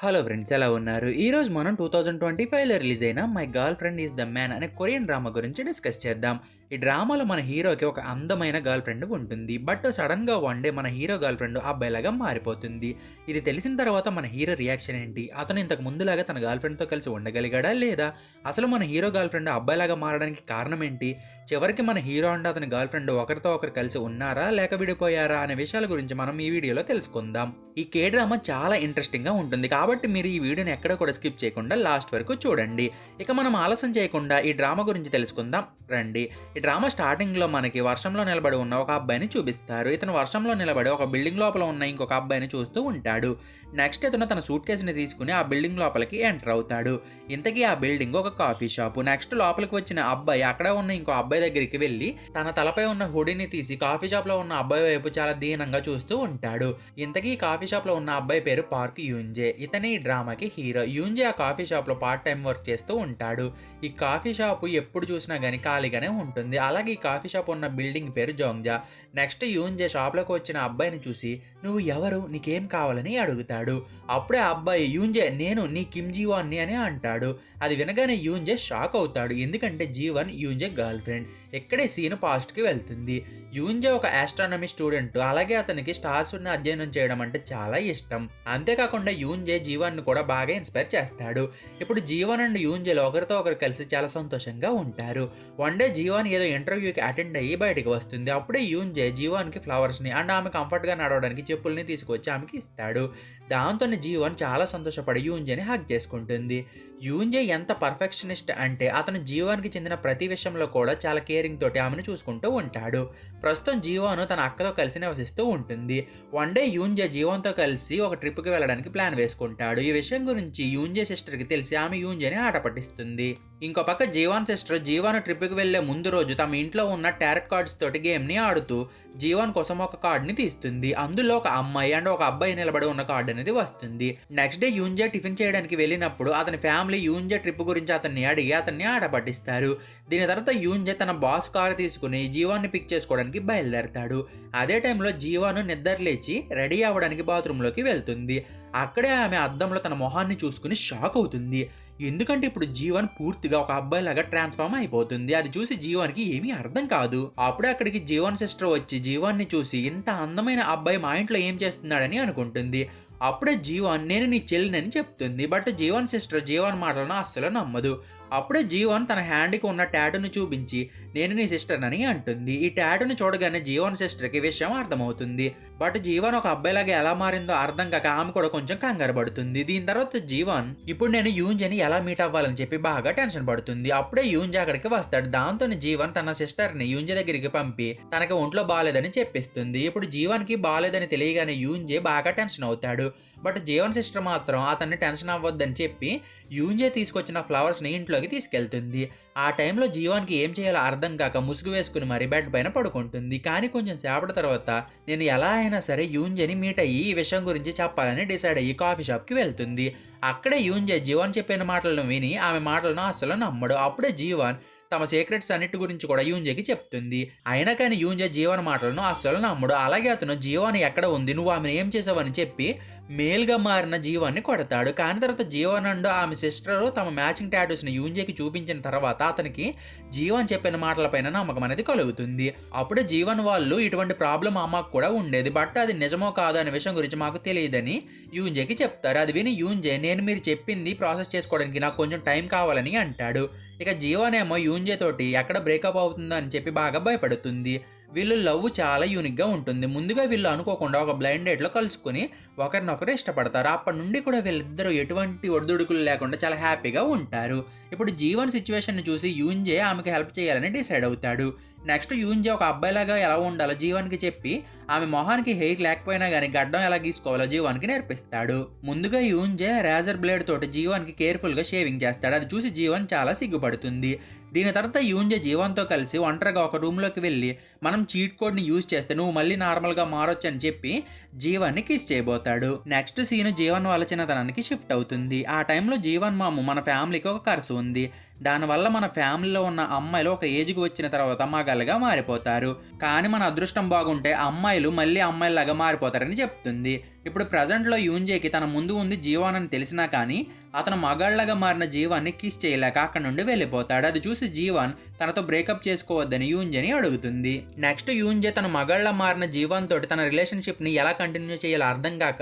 Hello friends, ఎలా ఉన్నారు? ఈరోజు మనం 2025లో రిలీజ్ అయిన 'my girl friend is the man' అనే కొరియన్ డ్రామా గురించి డిస్కస్ చేద్దాం. ఈ డ్రామాలో మన హీరోకి ఒక అందమైన గర్ల్ ఫ్రెండ్ ఉంటుంది. బట్ సడన్‌గా వన్ డే మన హీరో గర్ల్ ఫ్రెండ్ అబ్బాయిలాగా మారిపోతుంది. ఇది తెలిసిన తర్వాత మన హీరో రియాక్షన్ ఏంటి? అతను ఇంతకు ముందులాగా తన గర్ల్ ఫ్రెండ్‌తో కలిసి ఉండగలిగాడా? లేదా? అసలు మన హీరో గర్ల్ ఫ్రెండ్ అబ్బాయిలాగా మారడానికి కారణం ఏంటి? చివరికి మన హీరో అండ్ అతని గర్ల్ ఫ్రెండ్ ఒకరితో ఒకరు కలిసి ఉన్నారా? లేక విడిపోయారా? అనే విషయాల గురించి మనం ఈ వీడియోలో తెలుసుకుందాం. ఈ కే డ్రామా చాలా ఇంట్రెస్టింగ్‌గా ఉంటుంది. కాబట్టి మీరు ఈ వీడియోని ఎక్కడ కూడా స్కిప్ చేయకుండా లాస్ట్ వరకు చూడండి. ఇక మనం ఆలస్యం చేయకుండా ఈ డ్రామా గురించి తెలుసుకుందాం రండి. ఈ డ్రామా స్టార్టింగ్‌లో మనకి వర్షంలో నిలబడి ఉన్న ఒక అబ్బాయిని చూపిస్తారు. ఇతను వర్షంలో నిలబడి ఒక బిల్డింగ్ లోపల ఉన్న ఇంకొక అబ్బాయిని చూస్తూ ఉంటాడు. నెక్స్ట్ ఇతను తన సూట్ కేస్‌ని తీసుకొని ఆ బిల్డింగ్ లోపలికి ఎంటర్ అవుతాడు. ఇంతకీ ఆ బిల్డింగ్ ఒక కాఫీ షాపు. నెక్స్ట్ లోపలికి వచ్చిన అబ్బాయి అక్కడ ఉన్న ఇంకో అబ్బాయి దగ్గరికి వెళ్ళి తన తలపై ఉన్న హుడీని తీసి కాఫీ షాప్‌లో ఉన్న అబ్బాయి వైపు చాలా దీనంగా చూస్తూ ఉంటాడు. ఇంతకీ ఈ కాఫీ షాప్‌లో ఉన్న అబ్బాయి పేరు పార్క్ యూన్జే. ఇతనే ఈ డ్రామాకి హీరో. యూన్జే ఆ కాఫీ షాప్‌లో పార్ట్ టైం వర్క్ చేస్తూ ఉంటాడు. ఈ కాఫీ షాపు ఎప్పుడు చూసినా గానీ ఖాళీగానే ఉంటుంది. అలాగే ఈ కాఫీ షాప్ ఉన్న బిల్డింగ్ పేరు జోంగ్జా. నెక్స్ట్ యూన్జే షాప్‌లోకి వచ్చిన అబ్బాయిని చూసి "నువ్వు ఎవరు? నీకేం కావాలని?" అడుగుతాడు. అప్పుడే ఆ అబ్బాయి "యూన్జే, నేను నీ కిమ్ జీవాన్ని" అని అంటాడు. అది వినగానే యూన్జే షాక్ అవుతాడు. ఎందుకంటే జీవన్ యూన్జే గర్ల్ ఫ్రెండ్. ఇక్కడే సీన్ పాస్ట్‌కి వెళ్తుంది. యూన్జే ఒక ఆస్ట్రానమీ స్టూడెంట్. అలాగే అతనికి స్టార్స్‌ని అధ్యయనం చేయడం అంటే చాలా ఇష్టం. అంతేకాకుండా యూన్జే జీవన్‌ని కూడా బాగా ఇన్స్పైర్ చేస్తాడు. ఇప్పుడు జీవన్ అండ్ యూన్జేలు ఒకరితో ఒకరు కలిసి చాలా సంతోషంగా ఉంటారు. వన్ డే జీవన్ ఏదో ఇంటర్వ్యూకి అటెండ్ అయ్యి బయటికి వస్తుంది. అప్పుడే యూన్జే జీవన్‌కి ఫ్లవర్స్‌ని అండ్ ఆమె కంఫర్ట్‌గా నడవడానికి చెప్పుల్ని తీసుకొచ్చి ఆమెకి ఇస్తాడు. దాంతోనే జీవన్ చాలా సంతోషపడి యూన్జేని హగ్ చేసుకుంటుంది. యూన్జే ఎంత పర్ఫెక్షనిస్ట్ అంటే అతను జీవాన్‌కి చెందిన ప్రతి విషయంలో కూడా చాలా కేరింగ్ తోటి ఆమెను చూసుకుంటూ ఉంటాడు. ప్రస్తుతం జీవాను తన అక్కతో కలిసి నివసిస్తూ ఉంటుంది. వన్ డే యూన్జే జీవన్‌తో కలిసి ఒక ట్రిప్‌కి వెళ్ళడానికి ప్లాన్ వేసుకుంటాడు. ఈ విషయం గురించి యూన్జే సిస్టర్‌కి తెలిసి ఆమె యూన్జేని ఆట పట్టిస్తుంది. ఇంకో పక్క జీవాన్ సిస్టర్ జీవాన్ ట్రిప్‌కి వెళ్లే ముందు రోజు తమ ఇంట్లో ఉన్న టారెట్ కార్డ్స్ తోటి గేమ్‌ని ఆడుతూ జీవాన్ కోసం ఒక కార్డ్‌ని తీస్తుంది. అందులో ఒక అమ్మాయి అండ్ ఒక అబ్బాయి నిలబడి ఉన్న కార్డ్ అనేది వస్తుంది. నెక్స్ట్ డే యూన్జే టిఫిన్ చేయడానికి వెళ్ళినప్పుడు అతని ఫ్యామిలీ యూన్జే ట్రిప్ గురించి అతన్ని అడిగి అతన్ని ఆట పట్టిస్తారు. దీని తర్వాత యూన్జే తన బాస్ కారు తీసుకుని జీవాన్ని పిక్ చేసుకోవడానికి బయలుదేరతాడు. అదే టైంలో జీవాను నిద్ర లేచి రెడీ అవ్వడానికి బాత్రూంలోకి వెళ్తుంది. అక్కడే ఆమె అద్దంలో తన మొహాన్ని చూసుకుని షాక్ అవుతుంది. ఎందుకంటే ఇప్పుడు జీవన్ పూర్తిగా ఒక అబ్బాయిలాగా ట్రాన్స్ఫార్మ్ అయిపోతుంది. అది చూసి జీవానికి ఏమీ అర్థం కాదు. అప్పుడే అక్కడికి జీవన్ సిస్టర్ వచ్చి జీవాన్ని చూసి ఇంత అందమైన అబ్బాయి మా ఇంట్లో ఏం చేస్తున్నాడని అనుకుంటుంది. అప్పుడే జీవాన్ నేను నీ చెల్లినని చెప్తుంది. బట్ జీవన్ సిస్టర్ జీవన్ మాటలను అస్సలు నమ్మదు. అప్పుడే జీవన్ తన హ్యాండ్‌కి ఉన్న టాటూని చూపించి నేను నీ సిస్టర్‌నని అంటుంది. ఈ టాటూని చూడగానే జీవన్ సిస్టర్‌కి విషయం అర్థమవుతుంది. బట్ జీవన్ ఒక అబ్బాయిలాగా ఎలా మారిందో అర్థం కాక ఆమె కూడా కొంచెం కంగారు పడుతుంది. దీని తర్వాత జీవన్ ఇప్పుడు నేను యూన్జేని ఎలా మీట్ అవ్వాలని చెప్పి బాగా టెన్షన్ పడుతుంది. అప్పుడే యూన్జే అక్కడికి వస్తాడు. దాంతోనే జీవన్ తన సిస్టర్‌ని యూన్జే దగ్గరికి పంపి తనకి ఒంట్లో బాలేదని చెప్పిస్తుంది. ఇప్పుడు జీవన్‌కి బాలేదని తెలియగానే యూన్జే బాగా టెన్షన్ అవుతాడు. బట్ జీవన్ సిస్టర్ మాత్రం అతన్ని టెన్షన్ అవ్వద్దని చెప్పి యూన్జే తీసుకొచ్చిన ఫ్లవర్స్‌ని ఇంట్లోకి తీసుకెళ్తుంది. ఆ టైంలో జీవాన్‌కి ఏం చేయాలో అర్థం కాక ముసుగు వేసుకుని మరి బెడ్ పైన పడుకుంటుంది. కానీ కొంచెం సేపటి తర్వాత నేను ఎలా అయినా సరే యూన్జేని మీట్ అయ్యి ఈ విషయం గురించి చెప్పాలని డిసైడ్ అయ్యి కాఫీ షాప్‌కి వెళ్తుంది. అక్కడే యూన్జే జీవన్ చెప్పిన మాటలను విని ఆమె మాటలను అస్సలు నమ్మడు. అప్పుడే జీవన్ తమ సీక్రెట్స్ అన్నిటి గురించి కూడా యూన్జేకి చెప్తుంది. అయినా కానీ యూన్జే జీవన్ మాటలను అస్సలు నమ్మడు. అలాగే అతను జీవాన్ ఎక్కడ ఉంది, నువ్వు ఆమెను ఏం చేసావని చెప్పి మేల్గా మారిన జీవాన్ని కొడతాడు. కానీ తర్వాత జీవన్ అండ్ ఆమె సిస్టర్ తమ మ్యాచింగ్ టాటూస్ని యూన్జేకి చూపించిన తర్వాత అతనికి జీవన్ చెప్పిన మాటలపైన నమ్మకం అనేది కలుగుతుంది. అప్పుడే జీవన్ వాళ్ళు ఇటువంటి ప్రాబ్లం అమ్మకు కూడా ఉండేది. బట్ అది నిజమో కాదో అనే విషయం గురించి మాకు తెలియదని యూన్జేకి చెప్తారు. అది విని యూన్జే నేను మీరు చెప్పింది ప్రాసెస్ చేసుకోవడానికి నాకు కొంచెం టైం కావాలని అంటాడు. ఇక జీవనేమో యూన్జే తోటి ఎక్కడ బ్రేకప్ అవుతుందో అని చెప్పి బాగా భయపడుతుంది. వీళ్ళు లవ్ చాలా యూనిక్‌గా ఉంటుంది. ముందుగా వీళ్ళు అనుకోకుండా ఒక బ్లైండ్ డేట్‌లో కలుసుకొని ఒకరినొకరు ఇష్టపడతారు. అప్పటి నుండి కూడా వీళ్ళిద్దరూ ఎటువంటి ఒడిదుడుకులు లేకుండా చాలా హ్యాపీగా ఉంటారు. ఇప్పుడు జీవన్ సిట్యుయేషన్‌ని చూసి యూన్జే ఆమెకి హెల్ప్ చేయాలని డిసైడ్ అవుతాడు. నెక్స్ట్ యూన్జే ఒక అబ్బాయిలాగా ఎలా ఉండాలో జీవన్‌కి చెప్పి ఆమె మొహానికి హెయిర్ లేకపోయినా గానీ గడ్డం ఎలా గీసుకోవాలో జీవన్‌కి నేర్పిస్తాడు. ముందుగా యూన్జే రేజర్ బ్లేడ్ తోటి జీవన్‌కి కేర్‌ఫుల్‌గా షేవింగ్ చేస్తాడు. అది చూసి జీవన్ చాలా సిగ్గుపడుతుంది. దీని తర్వాత యూన్జే జీవన్‌తో కలిసి ఒంటరిగా ఒక రూమ్‌లోకి వెళ్ళి మనం చీట్ కోడ్‌ని యూజ్ చేస్తే నువ్వు మళ్ళీ నార్మల్‌గా మారొచ్చు అని చెప్పి జీవన్‌ని కిస్ చేయబోతాడు. నెక్స్ట్ సీన్ జీవన్ వాళ్ళ చిన్నతనానికి షిఫ్ట్ అవుతుంది. ఆ టైంలో జీవన్ మాము మన ఫ్యామిలీకి ఒక కర్సు ఉంది. దానివల్ల మన ఫ్యామిలీలో ఉన్న అమ్మాయిలు ఒక ఏజ్‌కి వచ్చిన తర్వాత మగాళ్ళుగా మారిపోతారు. కానీ మన అదృష్టం బాగుంటే అమ్మాయిలు మళ్ళీ అమ్మాయిల్లాగా మారిపోతారని చెప్తుంది. ఇప్పుడు ప్రెజెంట్‌లో యూన్జేకి తన ముందు ఉంది జీవాన్ అని తెలిసినా కానీ, అతను మగాళ్ళగా మారిన జీవాన్ని కిస్ చేయలేక అక్కడి నుండి వెళ్ళిపోతాడు. అది చూసి జీవాన్ తనతో బ్రేకప్ చేసుకోవద్దని యూన్జేని అడుగుతుంది. నెక్స్ట్ యూన్జే తన మగాళ్ళ మారిన జీవాన్ తోటి తన రిలేషన్‌షిప్‌ని ఎలా కంటిన్యూ చేయాలో అర్థం కాక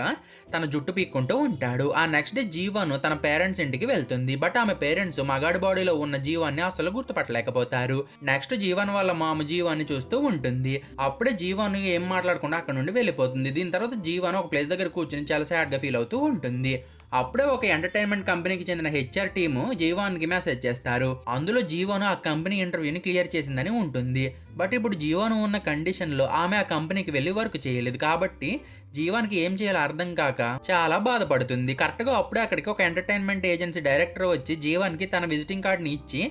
తన జుట్టు పీక్కుంటూ ఉంటాడు. ఆ నెక్స్ట్ డే జీవాన్ తన పేరెంట్స్ ఇంటికి వెళ్తుంది. బట్ ఆమె పేరెంట్స్ మగాడి బాడీలో ఉన్న జీవాన్ని అసలు గుర్తుపట్టలేకపోతారు. నెక్స్ట్ జీవాన్ వాళ్ళ మామ జీవాన్ని చూస్తూ ఉంటుంది. అప్పుడే జీవాన్ ఏం మాట్లాడకుండా అక్కడ నుండి వెళ్ళిపోతుంది. దీని తర్వాత జీవాన్ ఒక ప్లేస్ దగ్గర కూర్చొని చాలా సాడ్‌గా ఫీల్ అవుతూ ఉంటుంది. అప్పుడే ఒక ఎంటర్‌టైన్‌మెంట్ కంపెనీకి చెందిన హెచ్ఆర్ టీము జీవాన్‌కి మెసేజ్ చేస్తారు. అందులో జీవాను ఆ కంపెనీ ఇంటర్వ్యూని క్లియర్ చేసిందని ఉంటుంది. బట్ ఇప్పుడు జీవాను ఉన్న కండిషన్‌లో ఆమె ఆ కంపెనీకి వెళ్లి వర్క్ చేయలేదు. కాబట్టి జీవాన్‌కి ఏం చేయాలో అర్థం కాక చాలా బాధపడుతుంది. కరెక్ట్‌గా అప్పుడే అక్కడికి ఒక ఎంటర్‌టైన్‌మెంట్ ఏజెన్సీ డైరెక్టర్ వచ్చి జీవాన్‌కి తన విజిటింగ్ కార్డ్‌ని ఇచ్చి,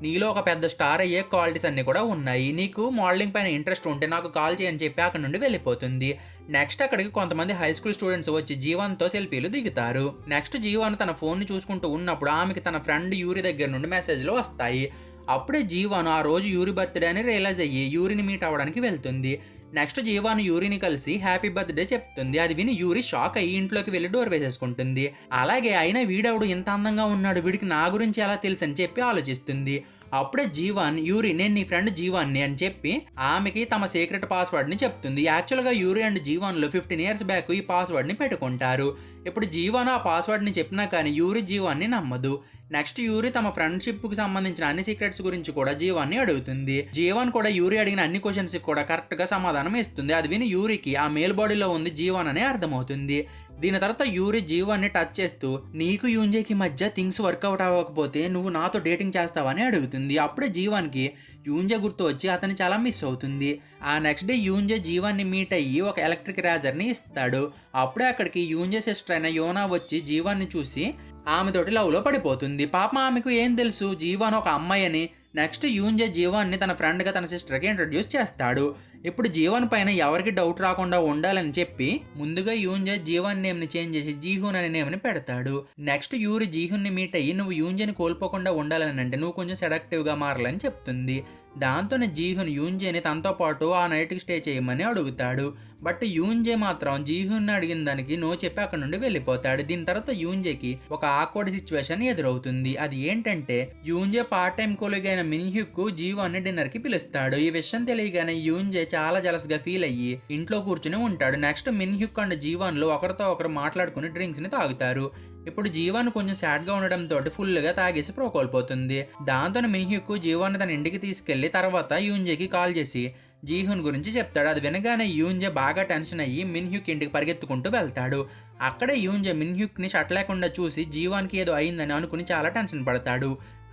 నీలో ఒక పెద్ద స్టార్ అయ్యే క్వాలిటీస్ అన్నీ కూడా ఉన్నాయి. నీకు మోడలింగ్ పైన ఇంట్రెస్ట్ ఉంటే నాకు కాల్ చేయని చెప్పి అక్కడి నుండి వెళ్ళిపోతుంది. నెక్స్ట్ అక్కడికి కొంతమంది హై స్కూల్ స్టూడెంట్స్ వచ్చి జీవాన్‌తో సెల్ఫీలు దిగుతారు. నెక్స్ట్ జీవాన్ తన ఫోన్‌ని చూసుకుంటూ ఉన్నప్పుడు ఆమెకి తన ఫ్రెండ్ యూరి దగ్గర నుండి మెసేజ్‌లు వస్తాయి. అప్పుడే జీవాన్ ఆ రోజు యూరి బర్త్‌డే అని రియలైజ్ అయ్యి యూరిని మీట్ అవ్వడానికి వెళ్తుంది. నెక్స్ట్ జీవాన్ యూరిని కలిసి హ్యాపీ బర్త్‌డే చెప్తుంది. అది విని యూరి షాక్ అయ్యి ఇంట్లోకి వెళ్లి డోర్ వేసేసుకుంటుంది. అలాగే అయినా వీడెవడు ఇంత అందంగా ఉన్నాడు, వీడికి నా గురించి ఎలా తెలుసు అని చెప్పి ఆలోచిస్తుంది. అప్పుడే జీవాన్ యూరి నేను నీ ఫ్రెండ్ జీవాన్ని అని చెప్పి ఆమెకి తమ సీక్రెట్ పాస్వర్డ్ని చెప్తుంది. యాక్చువల్గా యూరి అండ్ జీవాన్లో 15 ఇయర్స్ బ్యాక్ ఈ పాస్వర్డ్ని పెట్టుకుంటారు. ఇప్పుడు జీవాన్ ఆ పాస్వర్డ్ని చెప్పినా కానీ యూరి జీవాన్ని నమ్మదు. నెక్స్ట్ యూరి తమ ఫ్రెండ్షిప్కి సంబంధించిన అన్ని సీక్రెట్స్ గురించి కూడా జీవాన్ని అడుగుతుంది. జీవాన్ కూడా యూరి అడిగిన అన్ని క్వశ్చన్స్కి కూడా కరెక్ట్గా సమాధానం ఇస్తుంది. అది విని యూరికి ఆ మేల్ బాడీలో ఉంది జీవాన్ అనే అర్థమవుతుంది. దీని తర్వాత యూరి జీవాన్ని టచ్ చేస్తూ నీకు యూన్జేకి మధ్య థింగ్స్ వర్కౌట్ అవ్వకపోతే నువ్వు నాతో డేటింగ్ చేస్తావని అడుగుతుంది. అప్పుడే జీవాన్కి యూన్జే గుర్తు వచ్చి అతన్ని చాలా మిస్ అవుతుంది. ఆ నెక్స్ట్ డే యూన్జే జీవాన్ని మీట్ అయ్యి ఒక ఎలక్ట్రిక్ రేజర్ని ఇస్తాడు. అప్పుడే అక్కడికి యూన్జే సిస్టర్ అయిన యోనా వచ్చి జీవాన్ని చూసి ఆమెతోటి లవ్లో పడిపోతుంది. పాప ఆమెకు ఏం తెలుసు జీవాన్ ఒక అమ్మాయి అని. నెక్స్ట్ యూన్జే జీవాన్ని తన ఫ్రెండ్గా తన సిస్టర్కి ఇంట్రడ్యూస్ చేస్తాడు. ఇప్పుడు జీవన్ పైన ఎవరికి డౌట్ రాకుండా ఉండాలని చెప్పి ముందుగా యూన్జే జీవన్ నేమ్ని చేంజ్ చేసి జీహూన్ అనే నేమ్ని పెడతాడు. నెక్స్ట్ యూరి జీహున్ని మీట్ అయ్యి నువ్వు యూన్జేని కోల్పోకుండా ఉండాలని అంటే నువ్వు కొంచెం సెడక్టివ్గా మారాలని చెప్తుంది. దాంతోనే జీహున్ యూన్జేని తనతో పాటు ఆ నైట్కి స్టే చేయమని అడుగుతాడు. బట్ యూన్జే మాత్రం జీహున్ని అడిగిన దానికి నో చెప్పి అక్కడ నుండి వెళ్ళిపోతాడు. దీని తర్వాత యూన్జేకి ఒక ఆక్వర్డ్ సిచ్యువేషన్ ఎదురవుతుంది. అది ఏంటంటే యూన్జే పార్ట్ టైం కొలీగ్ అయిన మిన్హ్యూక్ జీవాన్ని డిన్నర్ కి పిలుస్తాడు. ఈ విషయం తెలియగానే యూన్జే చాలా జలస్ గా ఫీల్ అయ్యి ఇంట్లో కూర్చుని ఉంటాడు. నెక్స్ట్ మిన్హ్యూక్ అండ్ జీవాన్లు ఒకరితో ఒకరు మాట్లాడుకుని డ్రింక్స్ ని తాగుతారు. ఇప్పుడు జీవాన్ కొంచెం సాడ్ గా ఉండడంతో ఫుల్గా తాగేసి కోల్పోతుంది. దాంతో మిన్హ్యూక్ జీవాన్ని తన ఇంటికి తీసుకెళ్లి తర్వాత యూన్జేకి కాల్ చేసి జీహున్ గురించి చెప్తాడు. అది వినగానే యూన్జే బాగా టెన్షన్ అయ్యి మిన్హ్యూక్ ఇంటికి పరిగెత్తుకుంటూ వెళ్తాడు. అక్కడే యూన్జే మిన్హ్యూక్ని షట్ లేకుండా చూసి జీవాన్కి ఏదో అయిందని అనుకుని చాలా టెన్షన్ పడతాడు.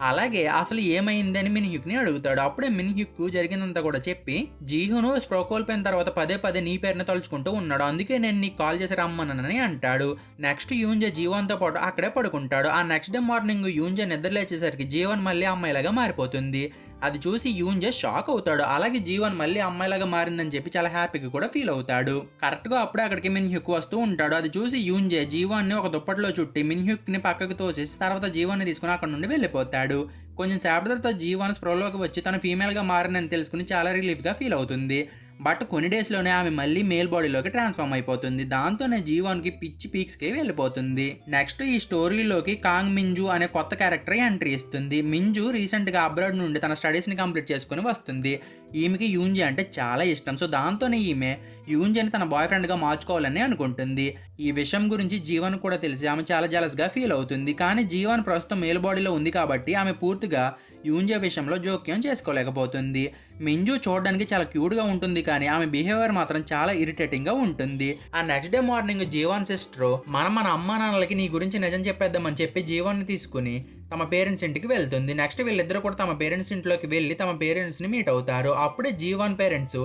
అలాగే అసలు ఏమైందని మిన్హ్యూక్ని అడుగుతాడు. అప్పుడే మిన్హ్యూక్ జరిగిందంతా కూడా చెప్పి జీహును స్ప్రో కోల్పోయిన తర్వాత పదే పదే నీ పేరుని తలుచుకుంటూ ఉన్నాడు, అందుకే నేను నీకు కాల్ చేసి రమ్మనని అంటాడు. నెక్స్ట్ యూన్జే జీవాన్తో పాటు అక్కడే పడుకుంటాడు. ఆ నెక్స్ట్ డే మార్నింగ్ యూన్జే నిద్ర లేచేసరికి జీవన్ మళ్ళీ అమ్మాయిలాగా మారిపోతుంది. అది చూసి యూన్జే షాక్ అవుతాడు. అలాగే జీవన్ మళ్ళీ అమ్మాయిలాగా మారిందని చెప్పి చాలా హ్యాపీగా కూడా ఫీల్ అవుతాడు. కరెక్ట్గా అప్పుడే అక్కడికి మిన్హ్యూక్ వస్తూ ఉంటాడు. అది చూసి యూన్జే జీవాన్ని ఒక దుప్పట్లో చుట్టి మిన్హ్యూక్ని పక్కకు తోసేసి తర్వాత జీవాన్ని తీసుకుని అక్కడ నుండి వెళ్ళిపోతాడు. కొంచెం సేపటి తర్వాత జీవాన్ స్ప్రోలోకి వచ్చి తను ఫీమేల్గా మారిందని తెలుసుకుని చాలా రిలీఫ్గా ఫీల్ అవుతుంది. బట్ కొన్ని డేస్లోనే ఆమె మళ్ళీ మేల్ బాడీలోకి ట్రాన్స్ఫార్మ్ అయిపోతుంది. దాంతోనే జీవాన్కి పిచ్చి పీక్స్కి వెళ్ళిపోతుంది. నెక్స్ట్ ఈ స్టోరీలోకి కాంగ్ మింజు అనే కొత్త క్యారెక్టర్ ఎంట్రీ ఇస్తుంది. మింజు రీసెంట్గా అబ్రాడ్ నుండి తన స్టడీస్ని కంప్లీట్ చేసుకుని వస్తుంది. ఈమెకి యూన్జే అంటే చాలా ఇష్టం. సో దాంతోనే ఈమె యూన్జేని తన బాయ్ ఫ్రెండ్గా మార్చుకోవాలని అనుకుంటుంది. ఈ విషయం గురించి జీవన్ కూడా తెలిసి ఆమె చాలా జలస్గా ఫీల్ అవుతుంది. కానీ జీవన్ ప్రస్తుతం మేల్ బాడీలో ఉంది కాబట్టి ఆమె పూర్తిగా యూన్జే విషయంలో జోక్యం చేసుకోలేకపోతుంది. మింజు చూడడానికి చాలా క్యూట్గా ఉంటుంది కానీ ఆమె బిహేవియర్ మాత్రం చాలా ఇరిటేటింగ్గా ఉంటుంది. ఆ నెక్స్ట్ డే మార్నింగ్ జీవాన్ సిస్టర్ మన అమ్మా నాన్నలకి నీ గురించి నిజం చెప్పేద్దామని చెప్పి జీవాన్ని తీసుకుని తమ పేరెంట్స్ ఇంటికి వెళ్తుంది. నెక్స్ట్ వీళ్ళిద్దరు కూడా తమ పేరెంట్స్ ఇంట్లోకి వెళ్ళి తమ పేరెంట్స్ని మీట్ అవుతారు. అప్పుడే జీవాన్ పేరెంట్స్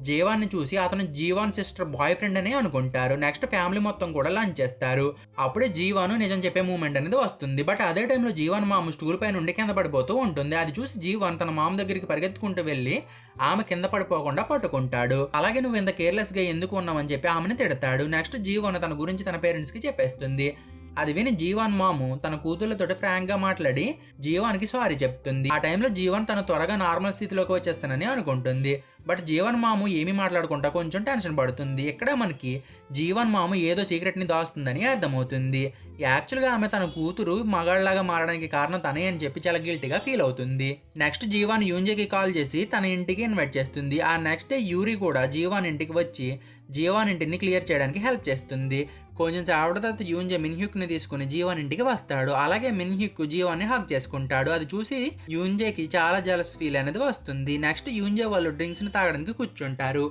జీవాన్ని చూసి అతను జీవాన్ సిస్టర్ బాయ్ ఫ్రెండ్ అని అనుకుంటారు. నెక్స్ట్ ఫ్యామిలీ మొత్తం కూడా లంచ్ చేస్తారు. అప్పుడే జీవాను నిజం చెప్పే మూమెంట్ అనేది వస్తుంది. బట్ అదే టైంలో జీవాన్ మామ స్టూల్ పై నుండి కింద పడిపోతూ ఉంటుంది. అది చూసి జీవాన్ తన మామ దగ్గరికి పరిగెత్తుకుంటూ వెళ్ళి ఆమె కింద పడిపోకుండా పట్టుకుంటాడు. అలాగే నువ్వు ఇంత కేర్లెస్ గా ఎందుకు ఉన్నావని చెప్పి ఆమెను తిడతాడు. నెక్స్ట్ జీవాన్ తన గురించి తన పేరెంట్స్ కి చెప్పేస్తుంది. అది విని జీవాన్ మాము తన కూతుర్లతోటి ఫ్రాంక్ గా మాట్లాడి జీవాన్కి సారీ చెప్తుంది. ఆ టైంలో జీవన్ తను త్వరగా నార్మల్ స్థితిలోకి వచ్చేస్తానని అనుకుంటుంది. బట్ జీవన్ మాము ఏమీ మాట్లాడకుండా కొంచెం టెన్షన్ పడుతుంది. ఇక్కడ మనకి జీవన్ మాము ఏదో సీక్రెట్ ని దాస్తుందని అర్థమవుతుంది. యాక్చువల్గా ఆమె తన కూతురు మగాళ్ళలాగా మారడానికి కారణం తనే అని చెప్పి చాలా గిల్టీగా ఫీల్ అవుతుంది. నెక్స్ట్ జీవాన్ యూంజేకి కాల్ చేసి తన ఇంటికి ఇన్వైట్ చేస్తుంది. ఆ నెక్స్ట్ డే యూరి కూడా జీవాన్ ఇంటికి వచ్చి జీవాన్ ఇంటిని క్లియర్ చేయడానికి హెల్ప్ చేస్తుంది. కొంచెం సేపటి తర్వాత యూంజే మిన్హ్యూక్ని తీసుకుని జీవాన్ ఇంటికి వస్తాడు. అలాగే మిన్హ్యూక్ జీవాన్ని హగ్ చేసుకుంటాడు. అది చూసి యూంజేకి చాలా జలస్ ఫీల్ అనేది వస్తుంది. నెక్స్ట్ యూంజే వాళ్ళు డ్రింక్స్ని తాగడానికి కూర్చుంటారు.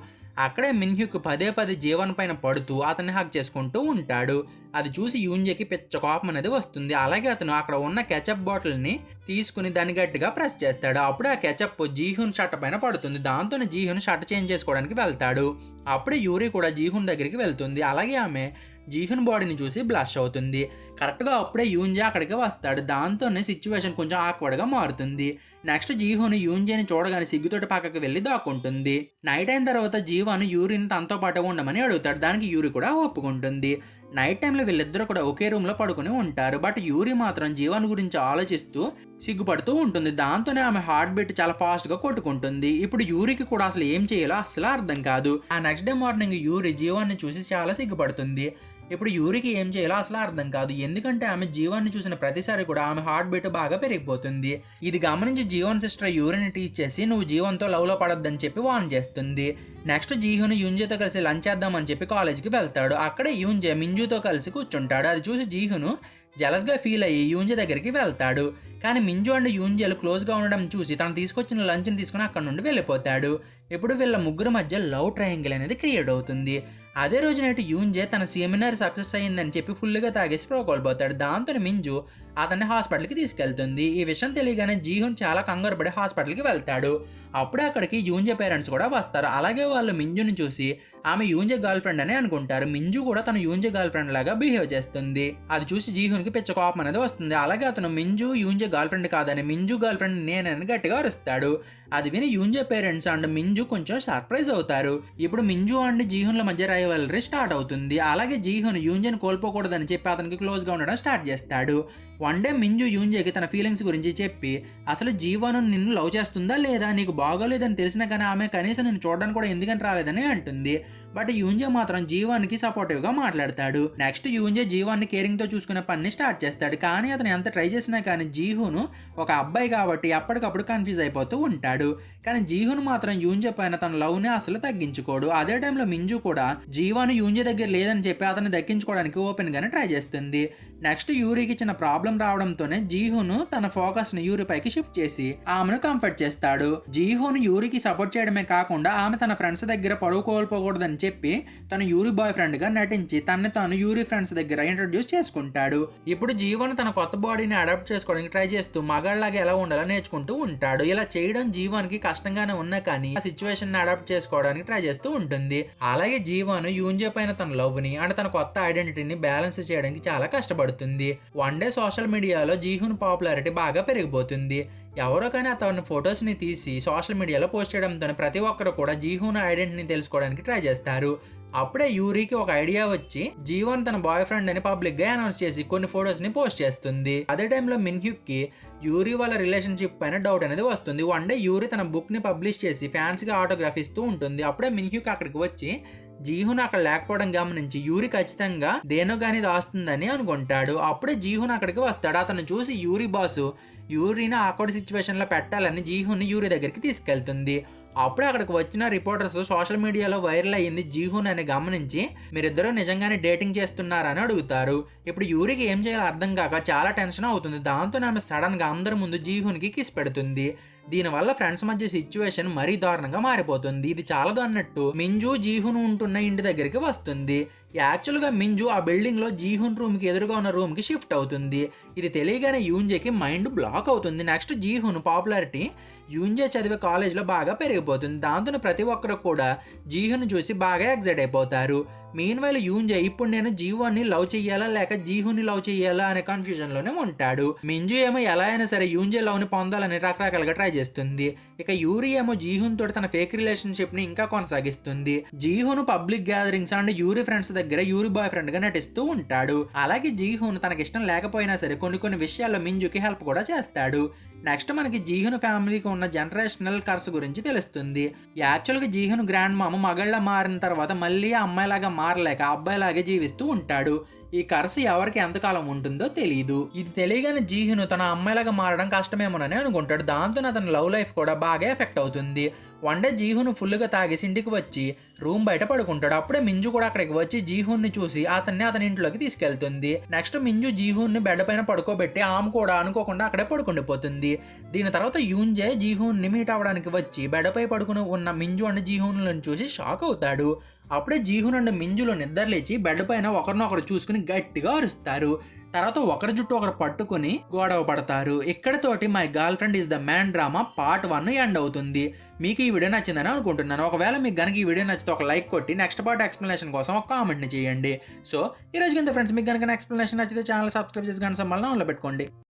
అక్కడే మిన్హ్యూక్ పదే పదే జీవన్ పైన పడుతూ అతన్ని హగ్ చేసుకుంటూ ఉంటాడు. అది చూసి యూంజేకి పిచ్చ కోపం అనేది వస్తుంది. అలాగే అతను అక్కడ ఉన్న కెచప్ బాటిల్ని తీసుకుని దాన్ని గట్టిగా ప్రెస్ చేస్తాడు. అప్పుడు ఆ కెచప్ జీహున్ షర్ట్ పైన పడుతుంది. దాంతోనే జీహున్ షర్ట్ చేంజ్ చేసుకోవడానికి వెళ్తాడు. అప్పుడే యూరి కూడా జీహున్ దగ్గరికి వెళ్తుంది. అలాగే ఆమె జీహున్ బాడీని చూసి బ్లష్ అవుతుంది. కరెక్ట్గా అప్పుడే యూంజే అక్కడికి వస్తాడు. దాంతోనే సిచ్యువేషన్ కొంచెం ఆక్వర్డ్గా మారుతుంది. నెక్స్ట్ జీహున్ యూంజేని చూడగానే సిగ్గుతోటి పక్కకి వెళ్ళి దాక్కుంటుంది. నైట్ అయిన తర్వాత జీవాన్ యూరిని తనతో పాటు ఉండమని అడుగుతాడు. దానికి యూరి కూడా ఒప్పుకుంటుంది. నైట్ టైంలో వీళ్ళిద్దరూ కూడా ఒకే రూమ్లో పడుకుని ఉంటారు. బట్ యూరి మాత్రం జీవన్ గురించి ఆలోచిస్తూ సిగ్గుపడుతూ ఉంటుంది. దాంతోనే ఆమె హార్ట్ బీట్ చాలా ఫాస్ట్గా కొట్టుకుంటుంది. ఇప్పుడు యూరికి కూడా అసలు ఏం చేయాలో అసలు అర్థం కాదు. ఆ నెక్స్ట్ డే మార్నింగ్ యూరి జీవాన్ని చూసి చాలా సిగ్గుపడుతుంది. ఇప్పుడు యూరికి ఏం చేయాలో అసలు అర్థం కాదు. ఎందుకంటే ఆమె జీవాన్ని చూసిన ప్రతిసారి కూడా ఆమె హార్ట్ బీట్ బాగా పెరిగిపోతుంది. ఇది గమనించి జీవన్ సిస్టర్ యూరిని టీచ్ చేసి నువ్వు జీవన్తో లవ్లో పడొద్దని చెప్పి వార్న్ చేస్తుంది. నెక్స్ట్ జీహున్ యూంజేతో కలిసి లంచ్ చేద్దామని చెప్పి కాలేజ్కి వెళ్తాడు. అక్కడే యూంజే మింజుతో కలిసి కూర్చుంటాడు. అది చూసి జీహును జలస్గా ఫీల్ అయ్యి యూంజే దగ్గరికి వెళ్తాడు. కానీ మింజు అండ్ యూంజేలు క్లోజ్గా ఉండడం చూసి తను తీసుకొచ్చిన లంచ్ని తీసుకుని అక్కడ నుండి వెళ్ళిపోతాడు. ఇప్పుడు వీళ్ళ ముగ్గురు మధ్య లవ్ ట్రయాంగిల్ అనేది క్రియేట్ అవుతుంది. అదే రోజు నైట్ యూంజే తన సెమినార్ సక్సెస్ అయ్యిందని చెప్పి ఫుల్గా తాగేసి కోల్పోతాడు. దాంతో మింజు అతన్ని హాస్పిటల్కి తీసుకెళ్తుంది. ఈ విషయం తెలియగానే జీహున్ చాలా కంగారు పడి హాస్పిటల్కి వెళ్తాడు. అప్పుడే అక్కడికి యూంజే పేరెంట్స్ కూడా వస్తారు. అలాగే వాళ్ళు మింజుని చూసి ఆమె యూంజే గర్ల్ ఫ్రెండ్ అని అనుకుంటారు. మింజు కూడా తన యూంజే గర్ల్ ఫ్రెండ్ లాగా బిహేవ్ చేస్తుంది. అది చూసి జీహున్కి పిచ్చ కోపం అనేది వస్తుంది. అలాగే అతను మింజు యూంజే గర్ల్ ఫ్రెండ్ కాదని మింజు గర్ల్ ఫ్రెండ్ నేనని గట్టిగా అరుస్తాడు. అది విని యూంజే పేరెంట్స్ అండ్ మింజు కొంచెం సర్ప్రైజ్ అవుతారు. ఇప్పుడు మింజు అండ్ జీహున్ల మధ్య రైవలరీ స్టార్ట్ అవుతుంది. అలాగే జీహున్ యూంజేని కోల్పోకూడదని చెప్పి అతనికి క్లోజ్గా ఉండడం స్టార్ట్ చేస్తాడు. వన్ డే మింజు యూంజేకి తన ఫీలింగ్స్ గురించి చెప్పి అసలు జీవన్ నిన్ను లవ్ చేస్తుందా లేదా, నీకు బాగోలేదని తెలిసినా కానీ ఆమె కనీసం నేను చూడడానికి కూడా ఎందుకని రాలేదని అంటుంది. బట్ యూంజే మాత్రం జీవానికి సపోర్టివ్గా మాట్లాడతాడు. నెక్స్ట్ యూంజే జీవాన్ని కేరింగ్తో చూసుకునే పని స్టార్ట్ చేస్తాడు. కానీ అతను ఎంత ట్రై చేసినా కానీ జీహును ఒక అబ్బాయి కాబట్టి ఎప్పటికప్పుడు కన్ఫ్యూజ్ అయిపోతూ ఉంటాడు. కానీ జీహున్ మాత్రం యూంజే పైన తన లవ్ని అసలు తగ్గించుకోడు. అదే టైంలో మింజు కూడా జీవాను యూంజే దగ్గర లేదని చెప్పి అతన్ని దక్కించుకోవడానికి ఓపెన్గానే ట్రై చేస్తుంది. నెక్స్ట్ యూరికి చిన్న ప్రాబ్లం రావడంతోనే జీహును తన ఫోకస్ ని యూరి పైకి షిఫ్ట్ చేసి ఆమెను కంఫర్ట్ చేస్తాడు. జీహును యూరికి సపోర్ట్ చేయడమే కాకుండా ఆమె తన ఫ్రెండ్స్ దగ్గర పరువు కోల్పోకూడదని చెప్పి తన యూరి బాయ్ ఫ్రెండ్ గా నటించి తనని తాను యూరి ఫ్రెండ్స్ దగ్గర ఇంట్రడ్యూస్ చేసుకుంటాడు. ఇప్పుడు జీవన్ తన కొత్త బాడీని అడాప్ట్ చేసుకోవడానికి ట్రై చేస్తూ మగాళ్ళలాగా ఎలా ఉండాలో నేర్చుకుంటూ ఉంటాడు. ఇలా చేయడం జీవానికి కష్టంగానే ఉన్నా కానీ ఆ సిచ్యువేషన్ ని అడాప్ట్ చేసుకోవడానికి ట్రై చేస్తూ ఉంటుంది. అలాగే జీవాన్ యూంజే పైన తన లవ్ ని అండ్ తన కొత్త ఐడెంటిటీని బ్యాలెన్స్ చేయడానికి చాలా కష్టపడుతుంది. వన్ డే సోషల్ మీడియాలో జీహున్ పాపులారిటీ బాగా పెరిగిపోతుంది. ఎవరో కానీ అతని ఫొటోస్ని తీసి సోషల్ మీడియాలో పోస్ట్ చేయడంతో ప్రతి ఒక్కరు కూడా జీహున్ ఐడెంటిటీని తెలుసుకోవడానికి ట్రై చేస్తారు. అప్పుడే యూరికి ఒక ఐడియా వచ్చి జీవన్ తన బాయ్ ఫ్రెండ్ అని పబ్లిక్ గా అనౌన్స్ చేసి కొన్ని ఫొటోస్ ని పోస్ట్ చేస్తుంది. అదే టైంలో మిన్హ్యూక్ కి యూరి వాళ్ళ రిలేషన్షిప్ పైన డౌట్ అనేది వస్తుంది. వన్ డే యూరి తన బుక్ ని పబ్లిష్ చేసి ఫ్యాన్స్ గా ఆటోగ్రాఫ్ ఇస్తూ ఉంటుంది. అప్పుడే మిన్హ్యూక్ అక్కడికి వచ్చి జీహున్ అక్కడ లేకపోవడం గమనించి యూరి ఖచ్చితంగా దేనో గాని దాస్తుందని అనుకుంటాడు. అప్పుడే జీహున్ అక్కడికి వస్తాడు. అతను చూసి యూరి బాసు యూరిని ఆక్వర్డ్ సిచ్యువేషన్ లో పెట్టాలని జీహున్ యూరి దగ్గరికి తీసుకెళ్తుంది. అప్పుడే అక్కడికి వచ్చిన రిపోర్టర్స్ సోషల్ మీడియాలో వైరల్ అయ్యింది జీహున్ అని గమనించి మీరిద్దరూ నిజంగానే డేటింగ్ చేస్తున్నారని అడుగుతారు. ఇప్పుడు యూరికి ఏం చేయాలో అర్థం కాక చాలా టెన్షన్ అవుతుంది. దాంతో ఆమె సడన్ గా అందరి ముందు జీహున్కి కిస్ పెడుతుంది. దీనివల్ల ఫ్రెండ్స్ మధ్య సిచ్యువేషన్ మరీ దారుణంగా మారిపోతుంది. ఇది చాలదు అన్నట్టు మింజు జీహున్ ఉంటున్న ఇంటి దగ్గరికి వస్తుంది. యాక్చువల్గా మింజు ఆ బిల్డింగ్ లో జీహున్ రూమ్ కి ఎదురుగా ఉన్న రూమ్ కి షిఫ్ట్ అవుతుంది. ఇది తెలియగానే యూంజేకి మైండ్ బ్లాక్ అవుతుంది. నెక్స్ట్ జీహున్ పాపులారిటీ యూంజే చదివే కాలేజ్లో బాగా పెరిగిపోతుంది. దాంతో ప్రతి ఒక్కరు కూడా జీహున్ చూసి బాగా ఎగ్జైట్ అయిపోతారు. మీన్‌వైల్ యూన్‌జే ఇప్పుడు నేను జీవోన్‌ని లవ్ చెయ్యాలా? లేక జీహుని లవ్ చెయ్యాలా? అనే కన్‌ఫ్యూజన్‌లోనే ఉంటాడు. మింజు ఏమో ఎలా అయినా సరే యూన్‌జే లవ్‌ని పొందాలని రకరకాలుగా ట్రై చేస్తుంది. ఇక యూరి ఏమో జీహున్ తోటి తన ఫేక్ రిలేషన్‌షిప్‌ని ఇంకా కొనసాగిస్తుంది. Jihun public gatherings and Yuri friends దగ్గర యూరి బాయ్ ఫ్రెండ్‌గా నటిస్తూ ఉంటాడు. అలాగే జీహున్ తనకిష్టం లేకపోయినా సరే కొన్ని విషయాల్లో మింజుకి హెల్ప్ కూడా చేస్తాడు. నెక్స్ట్ మనకి జీహున్ ఫ్యామిలీకి ఉన్న జనరేషనల్ కర్స్ గురించి తెలుస్తుంది. యాక్చువల్‌గా జీహున్ గ్రాండ్ మామ మగళ్ళ మారిన తర్వాత మళ్ళీ ఆ అమ్మాయిలాగా మారలేక అబ్బాయిలాగే జీవిస్తూ ఉంటాడు. ఈ కర్స్ ఎవరికి ఎంతకాలం ఉంటుందో తెలీదు. ఇది తెలియగానే జీహున్ తన అమ్మాయిలాగా మారడం కష్టమేమోనని అనుకుంటాడు. దాంతో అతని లవ్ లైఫ్ కూడా బాగా ఎఫెక్ట్ అవుతుంది. వన్ డే జీహున్ ఫుల్‌గా తాగేసి ఇంటికి వచ్చి రూమ్ బయట పడుకుంటాడు. అప్పుడే మింజు కూడా అక్కడికి వచ్చి జీహున్ని చూసి అతని ఇంట్లోకి తీసుకెళ్తుంది. నెక్స్ట్ మింజు జీహున్ని బెడ్ పైన పడుకోబెట్టి ఆమె కూడా అనుకోకుండా అక్కడే పడుకుండిపోతుంది. దీని తర్వాత యూన్జే జీహున్ని మీట్ అవ్వడానికి వచ్చి బెడ్ పై పడుకుని ఉన్న మింజు అండ్ జీహున్లను చూసి షాక్ అవుతాడు. అప్పుడే జీహున్ అండ్ మింజులు నిద్రలేచి బెడ్ పైన ఒకరినొకరు చూసుకుని గట్టిగా అరుస్తారు. తర్వాత ఒకరి జుట్టు ఒకరు పట్టుకుని గొడవ పడతారు. ఇక్కడితోటి my girl friend is the man drama part 1 end అవుతుంది. మీకు ఈ వీడియో నచ్చిందని అనుకుంటున్నాను. ఒకవేళ మీకు గనుక ఈ వీడియో నచ్చితే ఒక లైక్ కొట్టి నెక్స్ట్ పార్ట్ ఎక్స్ప్లెనేషన్ కోసం ఒక కామెంట్ని చేయండి. సో ఈ రోజు కింద ఫ్రెండ్స్ మీకు గనుక ఎక్స్ప్లెనేషన్ నచ్చితే ఛానల్ సబ్స్క్రైబ్ చేసి గంట సింబల్ని ఆన్లో పెట్టుకోండి.